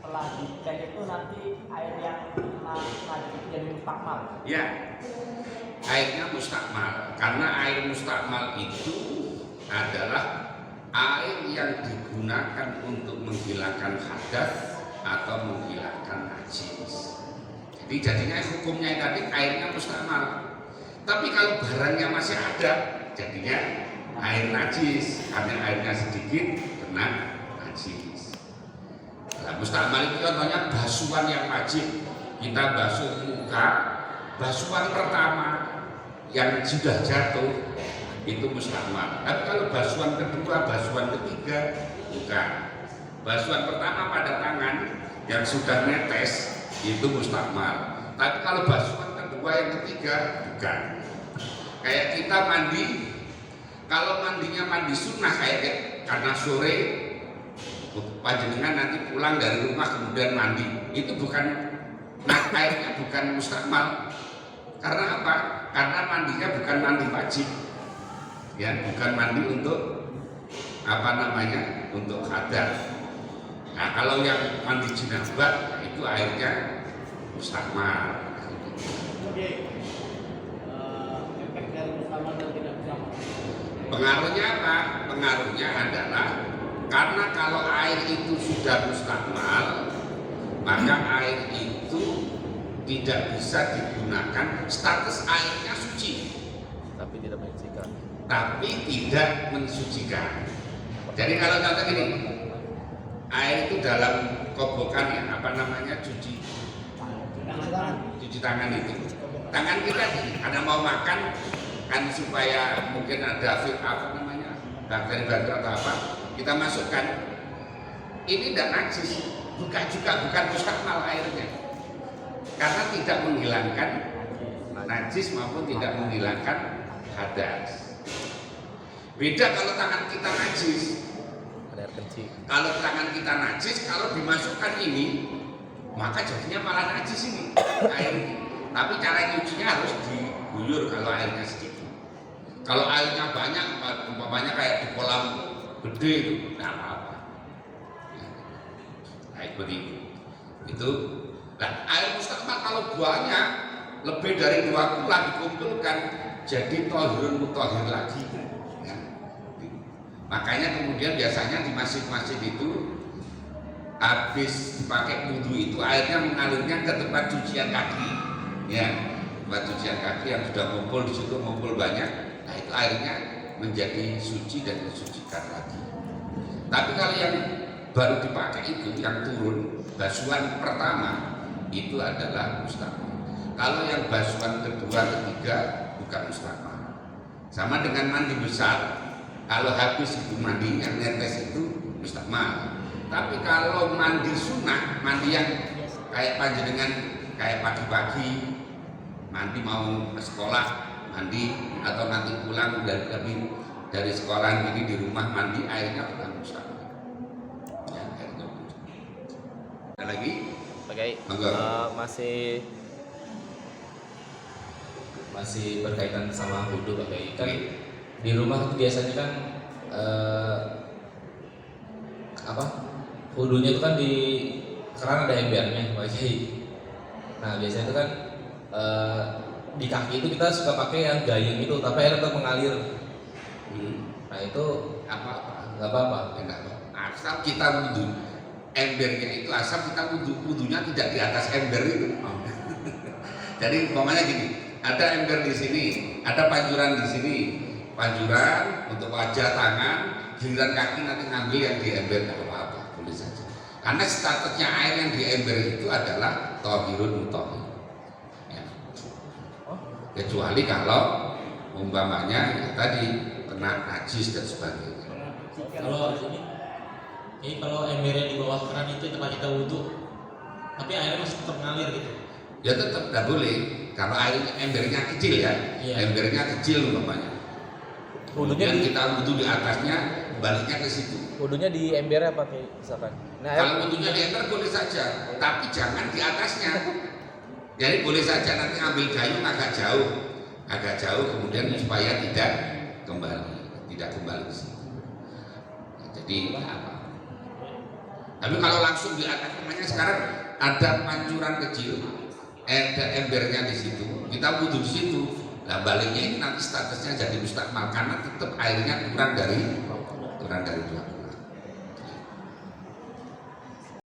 setelah dicek itu nanti air yang najis itu jadi mustakmal. Ya, airnya mustakmal. Karena air mustakmal itu adalah air yang digunakan untuk menghilangkan hadas atau menghilangkan najis. Jadi jadinya hukumnya tadi airnya mustakmal. Tapi kalau barangnya masih ada, jadinya air najis. Karena airnya sedikit, kena najis. Nah, mustakmal itu contohnya basuhan yang wajib. Kita basuh muka, basuhan pertama yang sudah jatuh itu mustakmal. Tapi kalau basuhan kedua, basuhan ketiga, bukan. Basuhan pertama pada tangan yang sudah netes itu mustakmal. Tapi kalau basuhan kedua yang ketiga, bukan. Kayak kita mandi, kalau mandinya mandi sunnah kayak karena sore panjenengan nanti pulang dari rumah kemudian mandi, itu bukan airnya bukan mustakmal. Karena apa? Karena mandinya bukan mandi wajib, ya, bukan mandi untuk apa namanya, untuk hadas. Nah, kalau yang mandi jenabah itu airnya mustakmal. Oke. Efek dari mustakmal dan tidak mustakmal. Pengaruhnya apa? Pengaruhnya adalah karena kalau air itu sudah mustakmal, maka air itu tidak bisa digunakan, status airnya suci tapi tidak mensucikan. tapi tidak mensucikan. Jadi kalau contoh gini, air itu dalam kobokan ya, apa namanya, cuci tangan itu, tangan kita ada mau makan kan supaya mungkin ada apa namanya, bakteri-bakteri atau apa, kita masukkan, ini tidak najis, bukan mustakmal airnya, karena tidak menghilangkan najis maupun tidak menghilangkan hadas. Beda kalau tangan kita najis. Ada air kencing. Kalau tangan kita najis, kalau dimasukkan ini, maka jadinya malah najis ini air ini. Tapi cara nyucinya harus diguyur kalau airnya sedikit. Kalau airnya banyak, umpamanya kayak di kolam gede itu, tidak apa-apa. Nah, seperti itu. Nah, air mustakmal kalau banyak, lebih dari 2 kulah dikumpulkan, jadi tohirun mutahhir lagi. Ya. Makanya kemudian biasanya di masjid-masjid itu habis dipakai wudhu itu airnya mengalirnya ke tempat cucian kaki, ya, tempat cucian kaki yang sudah ngumpul di situ, ngumpul banyak. Nah, itu airnya menjadi suci dan mensucikan lagi. Tapi kalau yang baru dipakai itu yang turun basuhan pertama itu adalah mustakmal. Kalau yang basuhan kedua, ketiga bukan mustakmal. Sama dengan mandi besar, kalau habis itu mandinya netes itu mustakmal. Tapi kalau mandi sunnah, mandi yang kayak panjenengan kayak pagi-pagi mandi mau ke sekolah mandi, atau nanti pulang dari sekolah ini di rumah mandi, airnya bukan mustakmal. Ya, airnya bukan. Ada lagi? Oke, masih berkaitan sama wudhu, Pak Kiai. Kan di rumah tuh biasanya kan wudhunya itu kan di keran ada embernya, Pak Kiai. Nah, biasanya itu kan di kaki itu kita suka pakai yang gayung itu, tapi air tetap mengalir. Nah, itu nggak apa-apa. Asal kita wudhu, embernya itu asal kita wudhunya tidak di atas ember itu. Jadi umpamanya gini, ada ember di sini, ada pancuran di sini, pancuran untuk wajah, tangan, giliran kaki nanti ngambil yang di ember, tidak apa-apa, boleh saja. Karena statusnya air yang di ember itu adalah tohirun mutahhir. Ya. Kecuali kalau umpamanya ya tadi kena najis dan sebagainya. Kalau embernya di bawah keran itu tempat kita wudhu, tapi airnya masih tetap ngalir gitu. Ya tetap tidak boleh. Kalau embernya kecil ya, embernya kecil umpamanya. Kemudian kita wudhu di atasnya, baliknya ke situ. Wudhunya di embernya apa Kiai misalkan? Nah, kalau wudhunya di ember boleh saja, tapi jangan di atasnya. Jadi boleh saja nanti ambil gayung agak jauh, kemudian supaya tidak kembali ke situ. Nah, jadi apa? Tapi kalau langsung di atas, namanya sekarang ada pancuran kecil, ada embernya di situ, kita wudhu di situ. Nah baliknya ini nanti statusnya jadi mustakmal karena tetap airnya kurang dari 2.